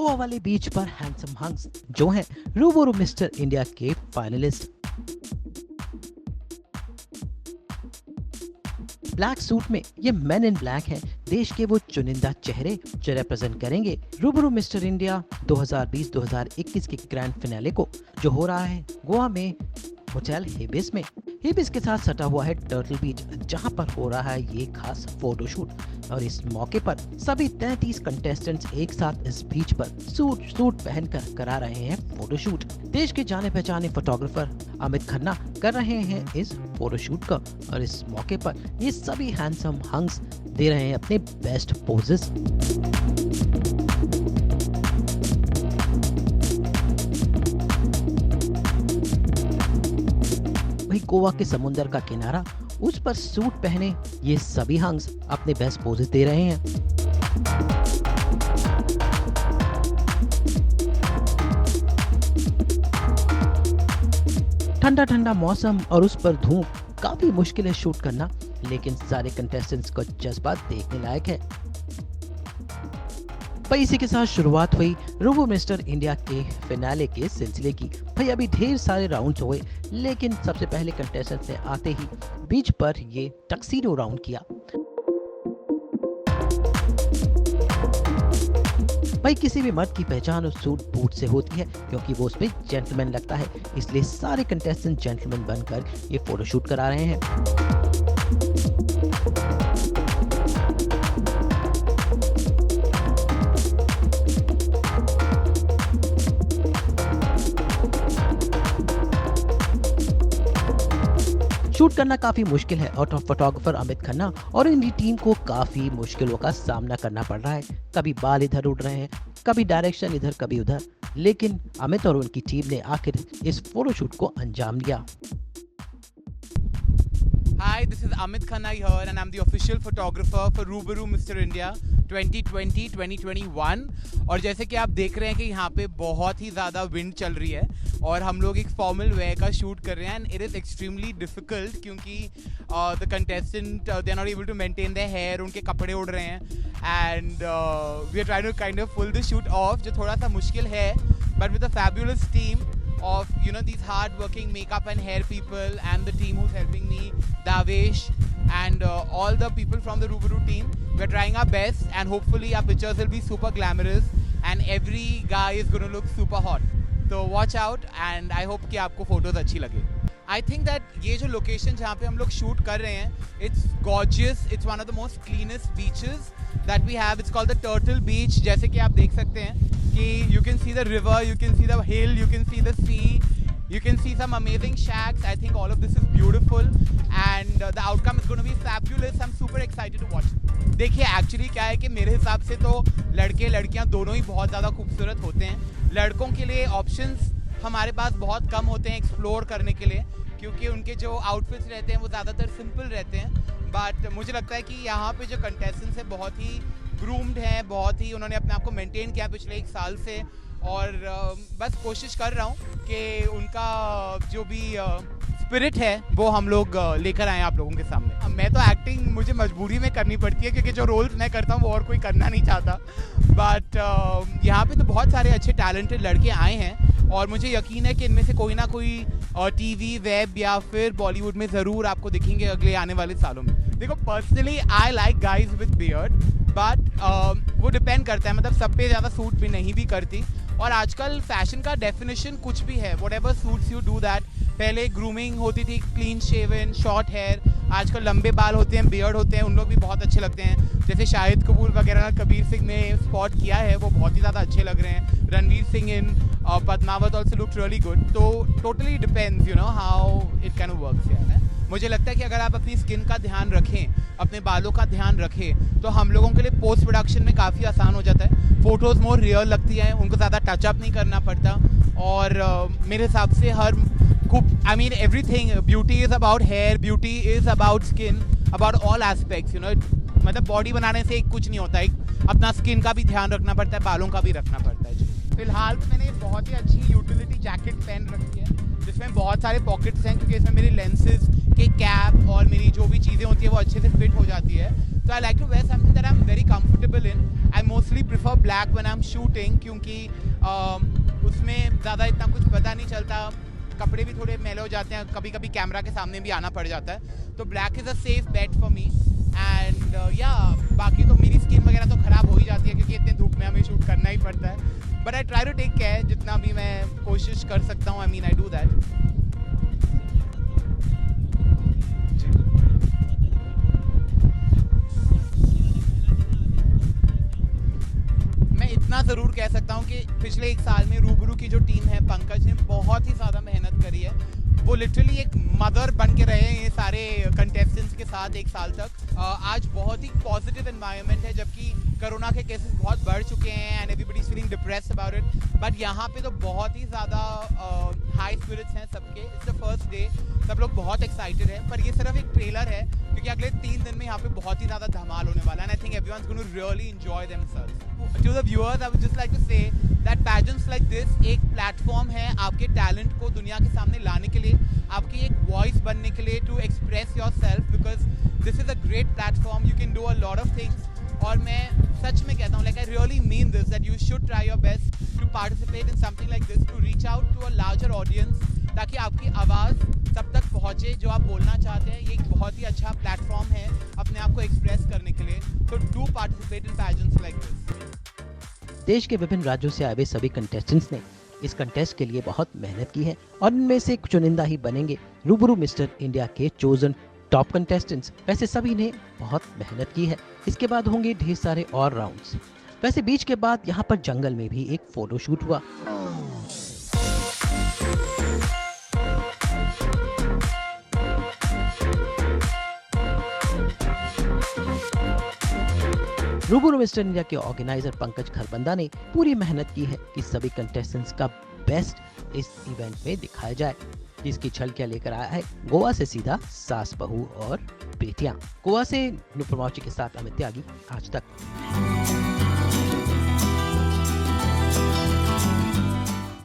गोवा वाले बीच पर हैंडसम हंग्स जो हैं रूबरू मिस्टर इंडिया के फाइनलिस्ट। ब्लैक सूट में ये मेन इन ब्लैक हैं, देश के वो चुनिंदा चेहरे जो रिप्रेजेंट करेंगे रूबरू मिस्टर इंडिया 2020-2021 के ग्रैंड फिनाले को, जो हो रहा है गोवा में होटल हिबिस में। हिबिस के साथ सटा हुआ है टर्टल बीच, जहां पर हो रहा है ये खास फोटोशूट। और इस मौके पर सभी 33 कंटेस्टेंट्स एक साथ इस बीच पर सूट पहनकर करा रहे हैं फोटोशूट। देश के जाने पहचाने फोटोग्राफर अमित खन्ना कर रहे हैं इस फोटोशूट का, और इस मौके पर ये सभी हैंडसम हंग्स दे रहे हैं अपने बेस्ट पोजेस। गोवा के समुंदर का किनारा, उस पर सूट पहने ये सभी हंग्स अपने बेस्ट पोजेस दे रहे हैं। ठंडा ठंडा मौसम और उस पर धूप, काफी मुश्किल है शूट करना, लेकिन सारे कंटेस्टेंट्स का जज्बा देखने लायक है। भाई इसी के साथ शुरुआत हुई रूबरू मिस्टर इंडिया के फिनाले के सिलसिले की। भाई अभी ढेर सारे राउंड्स हुए, लेकिन सबसे पहले कंटेस्टेंट्स ने आते ही बीच पर ये टक्सीडो राउंड किया। भाई किसी भी मर्द की पहचान उस सूट बूट से होती है, क्योंकि वो उसमें जेंटलमैन लगता है, इसलिए सारे कंटेस्टेंट जेंटलमैन बनकर ये फोटोशूट करा रहे हैं। शूट करना काफी मुश्किल है और फोटोग्राफर अमित खन्ना और इनकी टीम को काफी मुश्किलों का सामना करना पड़ रहा है। कभी बाल इधर उड़ रहे हैं, कभी डायरेक्शन इधर कभी उधर, लेकिन अमित और उनकी टीम ने आखिर इस फोटोशूट को अंजाम दिया। Hi, this is Amit Khanna here and I'm the official photographer for Rubaru Mr. India 2020-2021। और जैसे कि आप देख रहे हैं कि यहाँ पे बहुत ही ज़्यादा विंड चल रही है और हम लोग एक फॉर्मल वे का शूट कर रहे हैं and it is extremely difficult, क्योंकि the contestant they are not able to maintain their hair, उनके कपड़े उड़ रहे हैं and we are trying to kind of pull the shoot off, जो थोड़ा सा मुश्किल है, but with a fabulous team of these hard working makeup and hair people and the team who's helping me, Davesh and all the people from the Rubaru team, we're trying our best and hopefully our pictures will be super glamorous and every guy is going to look super hot, so watch out and I hope कि आपको photos अच्छी लगे। I think that ये जो location जहाँ पे हम लोग shoot कर रहे हैं, it's gorgeous, it's one of the most cleanest beaches that we have, it's called the Turtle Beach। जैसे कि आप देख सकते हैं कि you can see the river, you can see the hill, you can see the sea, you can see some amazing shacks। I think all of this is beautiful and the outcome is going to be fabulous। I'm super excited to watch it। देखिए actually क्या है कि मेरे हिसाब से तो लड़के लड़कियां दोनों ही बहुत ज़्यादा खूबसूरत होते हैं। लड़कों के लिए ऑप्शंस हमारे पास बहुत कम होते हैं एक्सप्लोर करने के लिए, क्योंकि उनके जो आउटफिट्स रहते हैं वो ज़्यादातर सिंपल रहते हैं, बट मुझे लगता है कि यहाँ पे जो कंटेस्टेंट्स हैं बहुत ही ग्रूम्ड हैं, बहुत ही उन्होंने अपने आप को मेंटेन किया पिछले एक साल से, और बस कोशिश कर रहा हूँ कि उनका जो भी स्पिरिट है वो हम लोग लेकर आए आप लोगों के सामने। मैं तो एक्टिंग मुझे मजबूरी में करनी पड़ती है, क्योंकि जो रोल्स मैं करता हूँ वो और कोई करना नहीं चाहता, बट यहाँ पे तो बहुत सारे अच्छे टैलेंटेड लड़के आए हैं और मुझे यकीन है कि इनमें से कोई ना कोई टीवी, वेब या फिर बॉलीवुड में ज़रूर आपको दिखेंगे अगले आने वाले सालों में। देखो personally I like guys with beard, but वो डिपेंड करता है, मतलब सब पे ज़्यादा सूट भी नहीं भी करती, और आजकल फैशन का डेफिनेशन कुछ भी है, whatever suits you do that. पहले ग्रूमिंग होती थी, क्लीन शेवन, शॉर्ट हेयर, आजकल लंबे बाल होते हैं, बियर्ड होते हैं, उन लोग भी बहुत अच्छे लगते हैं। जैसे शाहिद कपूर वगैरह कबीर सिंह ने स्पॉट किया है, वो बहुत ही ज़्यादा अच्छे लग रहे हैं। Ranveer Singh in Padmaavat also look really good. तो totally depends how it can work यार। मुझे लगता है कि अगर आप अपनी स्किन का ध्यान रखें, अपने बालों का ध्यान रखें, तो हम लोगों के लिए पोस्ट प्रोडक्शन में काफ़ी आसान हो जाता है। फ़ोटोज़ मोर रियल लगती हैं, उनको ज़्यादा टचअप नहीं करना पड़ता, और मेरे हिसाब से हर खूब everything, beauty is about hair, beauty is about skin, about all aspects मतलब बॉडी बनाने से एक कुछ नहीं होता, एक अपना स्किन का भी ध्यान रखना पड़ता है, बालों का भी रखना पड़ता है। फिलहाल मैंने बहुत ही अच्छी यूटिलिटी जैकेट पहन रखी है, जिसमें बहुत सारे पॉकेट्स हैं, क्योंकि इसमें मेरी लेंसेज के कैप और मेरी जो भी चीज़ें होती है वो अच्छे से फिट हो जाती है. So I like to wear something that I'm very comfortable in. I mostly prefer black when I'm shooting क्योंकि उसमें ज़्यादा इतना कुछ पता नहीं चलता. कपड़े भी थोड़े मैले हो जाते हैं, कभी कभी कैमरा के सामने भी आना पड़ जाता है. तो black is a safe bet for me. And या बाकी तो मेरी स्किन वगैरह तो ख़राब हो ही जाती है क्योंकि इतने धूप में हमें शूट करना ही पड़ता है. But I try to take care जितना भी मैं कोशिश कर सकता हूँ. I mean I do that. मैं इतना ज़रूर कह सकता हूँ कि पिछले एक साल में रूबरू की जो टीम है, पंकज ने बहुत ही ज़्यादा मेहनत करी है. वो लिटरली एक मदर बन के रहे हैं ये सारे कंटेस्टेंट्स के साथ एक साल तक. आज बहुत ही पॉजिटिव एनवायरनमेंट है जबकि कोरोना के केसेस बहुत बढ़ चुके हैं and everybody is feeling depressed about it. But यहाँ पे तो बहुत ही ज़्यादा हाई स्पिरिट्स हैं सबके. It's the first day. सब लोग बहुत एक्साइटेड हैं. पर ये सिर्फ एक ट्रेलर है क्योंकि अगले 3 दिन में यहाँ पे बहुत ही ज़्यादा धमाल होने वाला है. And I think everyone's going to really enjoy themselves. To the viewers I would just like to say that pageants like this एक प्लेटफॉर्म है आपके टैलेंट को दुनिया के सामने लाने के लिए, आपकी एक वॉइस बनने के लिए, to express yourself. Because this is a great platform. You can do a lot of things. और मैं सच में कहता हूँ, like I really mean this, that you should try your best to participate in something like this, to reach out to a larger audience, ताकि आपकी आवाज़ सब तक पहुँचे जो आप बोलना चाहते हैं. ये एक बहुत ही अच्छा प्लेटफॉर्म है अपने आप को एक्सप्रेस करने के लिए. तो do participate in pageants like this. देश के विभिन्न राज्यों से आए हुए सभी कंटेस्टेंट्स ने इस कंटेस्ट के लिए बहुत मेहनत की है और इनमें से चुनिंदा ही बनेंगे रूबरू मिस्टर इंडिया के चोजन टॉप कंटेस्टेंट्स. वैसे सभी ने बहुत मेहनत की है. इसके बाद होंगे ढेर सारे और राउंड्स. वैसे बीच के बाद यहाँ पर जंगल में भी एक फोटो शूट हुआ. रूबरू मिस्टर इंडिया के ऑर्गेनाइजर पंकज खरबंदा ने पूरी मेहनत की है कि सभी कंटेस्टेंट्स का बेस्ट इस इवेंट में दिखाया जाए, जिसकी झलकियां लेकर आया है गोवा से सीधा सास बहू और बेटियां. गोवा से नुपुर मौची के साथ अमित त्यागी, आज तक.